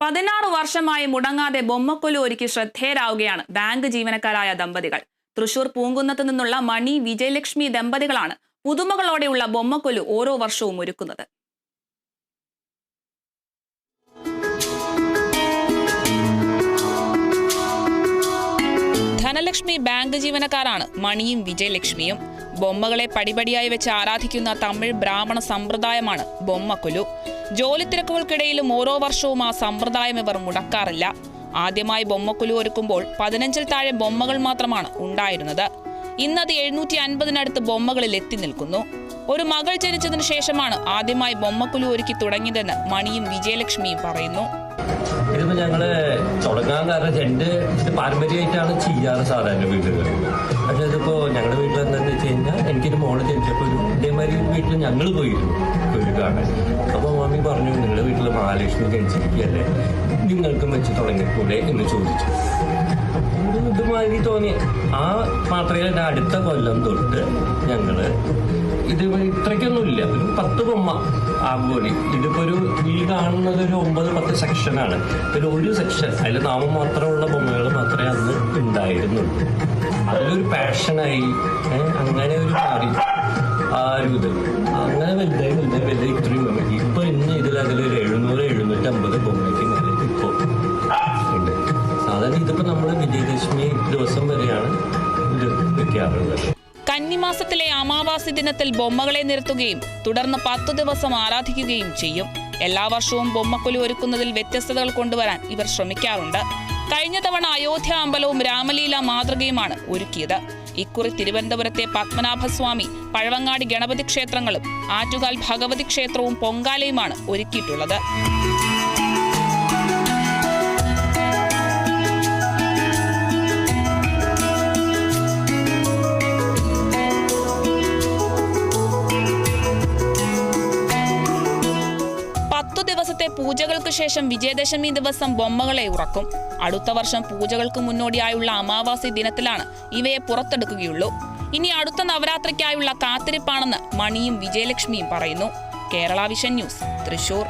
16 വർഷമായി മുടങ്ങാതെ ബൊമ്മക്കൊലു ഒരുക്കി ശ്രദ്ധേയരാവുകയാണ് ബാങ്ക് ജീവനക്കാരായ ദമ്പതികൾ. തൃശൂർ പൂങ്കുന്നത്ത് നിന്നുള്ള മണി വിജയലക്ഷ്മി ദമ്പതികളാണ് പുതുമകളോടെയുള്ള ബൊമ്മക്കൊലു ഓരോ വർഷവും ഒരുക്കുന്നത്. ധനലക്ഷ്മി ബാങ്ക് ജീവനക്കാരാണ് മണിയും വിജയലക്ഷ്മിയും. ബൊമ്മകളെ പടിപടിയായി വെച്ച് ആരാധിക്കുന്ന തമിഴ് ബ്രാഹ്മണ സമ്പ്രദായമാണ് ബൊമ്മക്കൊലു. ജോലി തിരക്കുകൾക്കിടയിലും ഓരോ വർഷവും ആ സമ്പ്രദായം ഇവർ മുടക്കാറില്ല. ആദ്യമായി ബൊമ്മക്കൊലു ഒരുക്കുമ്പോൾ 15-ൽ താഴെ ബൊമ്മകൾ മാത്രമാണ് ഉണ്ടായിരുന്നത്. ഇന്നത് 750-നടുത്ത് ബൊമ്മകളിൽ എത്തി നിൽക്കുന്നു. ഒരു മകൾ ജനിച്ചതിന് ശേഷമാണ് ആദ്യമായി ബൊമ്മക്കൊലു ഒരുക്കി തുടങ്ങിയതെന്ന് മണിയും വിജയലക്ഷ്മിയും പറയുന്നു. ഇതിപ്പോ ഞങ്ങള് തുടങ്ങാൻ കാരണം എന്റെ പാരമ്പര്യമായിട്ടാണ് ചെയ്യാറ് സാധാരണ വീടുകളിൽ. പക്ഷെ ഇതിപ്പോ ഞങ്ങളുടെ വീട്ടിൽ എന്താണെന്ന് വെച്ച് കഴിഞ്ഞാൽ എനിക്കൊരു മോള് ജനിച്ചപ്പോൾ ഒരു ഇതേമാതിരി വീട്ടിൽ ഞങ്ങൾ പോയിരുന്നു ഒരു കാണാൻ. അപ്പൊ മമ്മി പറഞ്ഞു, നിങ്ങളുടെ വീട്ടിൽ മഹാലക്ഷ്മി ജനിച്ചിരിക്കുകയല്ലേ, നിങ്ങൾക്കും വെച്ച് തുടങ്ങിക്കൂടെ എന്ന് ചോദിച്ചു. ഇതുമാതിരി തോന്നി. ആ മാത്രമല്ല, അടുത്ത കൊല്ലം തൊട്ട് ഞങ്ങള് ഇത് ഇത്രയ്ക്കൊന്നുമില്ല, ഒരു 10 ബൊമ്മ ആഗോളി. ഇതിപ്പോ ഈ കാണുന്നത് ഒരു 9-10 സെക്ഷനാണ്. ഒരു സെക്ഷൻ അതിൽ നാമമാത്രമുള്ള ബൊമ്മകൾ മാത്രമേ അന്ന് ഉണ്ടായിരുന്നുള്ളൂ. അതിലൊരു പാഷനായി അങ്ങനെ ഒരു മാറി ആ ഒരു ഇത് അങ്ങനെ വലുതായി ഇത്രയും ബൊമ്മ. ഇപ്പൊ ഇന്ന് അതിലൊരു 700-750 ബൊമ്മയ്ക്ക് മേലെ ഇപ്പോ ഉണ്ട്. സാധാരണ ഇതിപ്പോ നമ്മള് വിജയദശമി ദിവസം വരെയാണ് ഇത് വെക്കാറുള്ളത്. കന്നിമാസത്തിലെ അമാവാസി ദിനത്തിൽ ബൊമ്മകളെ നിരത്തുകയും തുടർന്ന് 10 ദിവസം ആരാധിക്കുകയും ചെയ്യും. എല്ലാ വർഷവും ബൊമ്മക്കൊലു ഒരുക്കുന്നതിൽ വ്യത്യസ്തതകൾ കൊണ്ടുവരാൻ ഇവർ ശ്രമിക്കാറുണ്ട്. കഴിഞ്ഞ തവണ അയോധ്യ അമ്പലവും രാമലീല മാതൃകയുമാണ് ഒരുക്കിയത്. ഇക്കുറി തിരുവനന്തപുരത്തെ പത്മനാഭസ്വാമി, പഴവങ്ങാടി ഗണപതി ക്ഷേത്രങ്ങളും ആറ്റുകാൽ ഭഗവതി ക്ഷേത്രവും പൊങ്കാലയുമാണ് ഒരുക്കിയിട്ടുള്ളത്. ദിവസത്തെ പൂജകൾക്ക് ശേഷം വിജയദശമി ദിവസം ബൊമ്മകളെ ഉറക്കും. അടുത്ത വർഷം പൂജകൾക്ക് മുന്നോടിയായുള്ള അമാവാസി ദിനത്തിലാണ് ഇവയെ പുറത്തെടുക്കുകയുള്ളൂ. ഇനി അടുത്ത നവരാത്രിക്കായുള്ള കാത്തിരിപ്പാണെന്ന് മണിയും വിജയലക്ഷ്മിയും പറയുന്നു. Kerala vision news, Thrissur.